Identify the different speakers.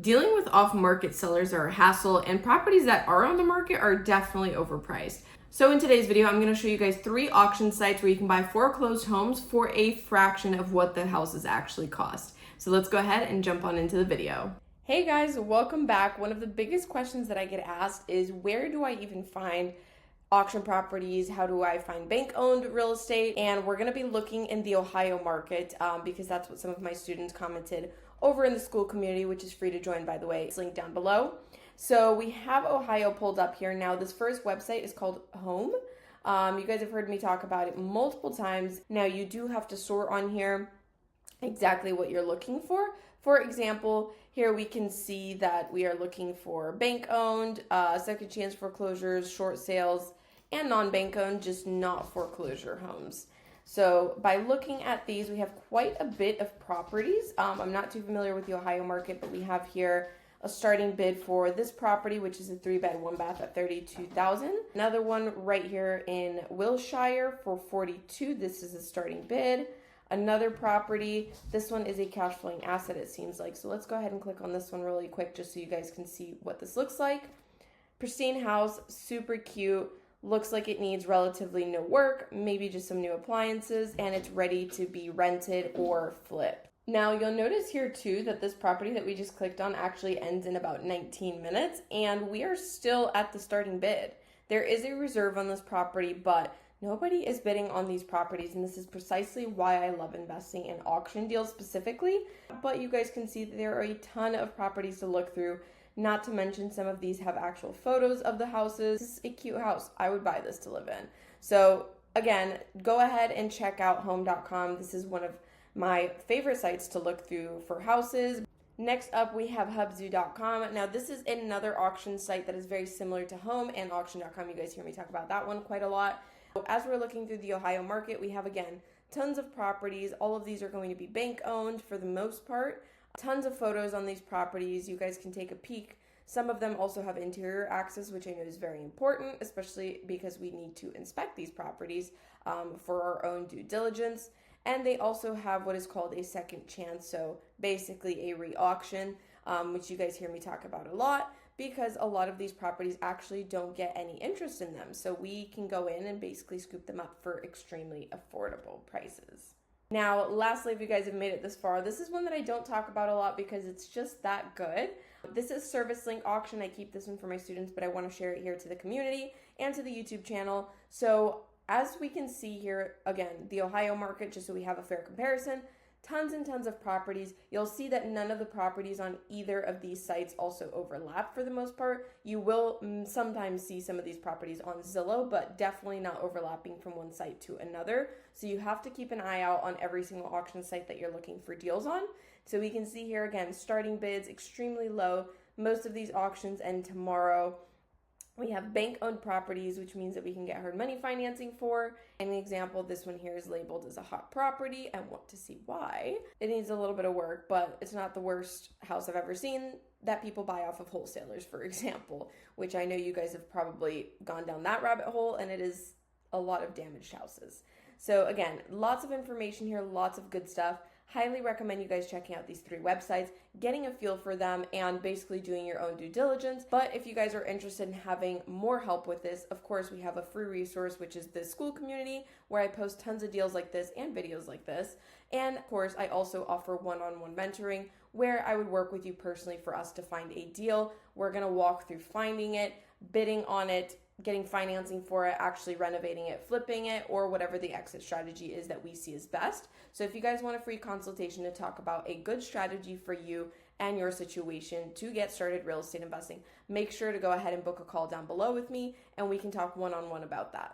Speaker 1: Dealing with off-market sellers are a hassle, and properties that are on the market are definitely overpriced. So in today's video, I'm going to show you guys 3 auction sites where you can buy foreclosed homes for a fraction of what the houses actually cost. So let's go ahead and jump on into the video. Hey guys, welcome back. One of the biggest questions that I get asked is, where do I even find auction properties? How do I find bank-owned real estate? And we're going to be looking in the Ohio market because that's what some of my students commented over in the Skool community, which is free to join, by the way. It's linked down below. So we have Ohio pulled up here. Now, this first website is called Home. You guys have heard me talk about it multiple times. Now, you do have to sort on here exactly what you're looking for. For example, here we can see that we are looking for bank-owned, second chance foreclosures, short sales, and non-bank-owned, just not foreclosure homes. So by looking at these, we have quite a bit of properties. I'm not too familiar with the Ohio market, but we have here a starting bid for this property, which is a 3-bed, 1-bath at $32,000. Another one right here in Wilshire for $42,000. This is a starting bid. Another property, this one is a cash flowing asset, it seems like. So let's go ahead and click on this one really quick just so you guys can see what this looks like. Pristine house, super cute. Looks like it needs relatively no work, maybe just some new appliances, and it's ready to be rented or flipped. Now, you'll notice here too that this property that we just clicked on actually ends in about 19 minutes, and we are still at the starting bid. There is a reserve on this property, but nobody is bidding on these properties, and this is precisely why I love investing in auction deals specifically. But you guys can see that there are a ton of properties to look through. Not to mention, some of these have actual photos of the houses. This is a cute house. I would buy this to live in. So again, go ahead and check out home.com. This is one of my favorite sites to look through for houses. Next up, we have Hubzu.com. Now, this is another auction site that is very similar to Home and auction.com. You guys hear me talk about that one quite a lot. As we're looking through the Ohio market, we have, again, tons of properties. All of these are going to be bank-owned for the most part. Tons of photos on these properties. You guys can take a peek. Some of them also have interior access, which I know is very important, especially because we need to inspect these properties for our own due diligence. And they also have what is called a second chance, so basically a re-auction, which you guys hear me talk about a lot, because a lot of these properties actually don't get any interest in them. So we can go in and basically scoop them up for extremely affordable prices. Now, lastly, if you guys have made it this far, this is one that I don't talk about a lot because it's just that good. This is Service Link Auction. I keep this one for my students, but I want to share it here to the community and to the YouTube channel. So as we can see here, again, the Ohio market, just so we have a fair comparison, tons and tons of properties. You'll see that none of the properties on either of these sites also overlap for the most part. You will sometimes see some of these properties on Zillow, but definitely not overlapping from one site to another. So you have to keep an eye out on every single auction site that you're looking for deals on. So we can see here again, starting bids extremely low. Most of these auctions end tomorrow. We have bank-owned properties, which means that we can get hard money financing for. An example, this one here is labeled as a hot property. I want to see why. It needs a little bit of work, but it's not the worst house I've ever seen that people buy off of wholesalers, for example, which I know you guys have probably gone down that rabbit hole, and it is a lot of damaged houses. So again, lots of information here, lots of good stuff. Highly recommend you guys checking out these 3 websites, getting a feel for them, and basically doing your own due diligence. But if you guys are interested in having more help with this, of course, we have a free resource, which is the Skool community, where I post tons of deals like this and videos like this. And of course, I also offer one-on-one mentoring, where I would work with you personally for us to find a deal. We're going to walk through finding it, bidding on it, getting financing for it, actually renovating it, flipping it, or whatever the exit strategy is that we see as best. So if you guys want a free consultation to talk about a good strategy for you and your situation to get started real estate investing, make sure to go ahead and book a call down below with me, and we can talk one-on-one about that.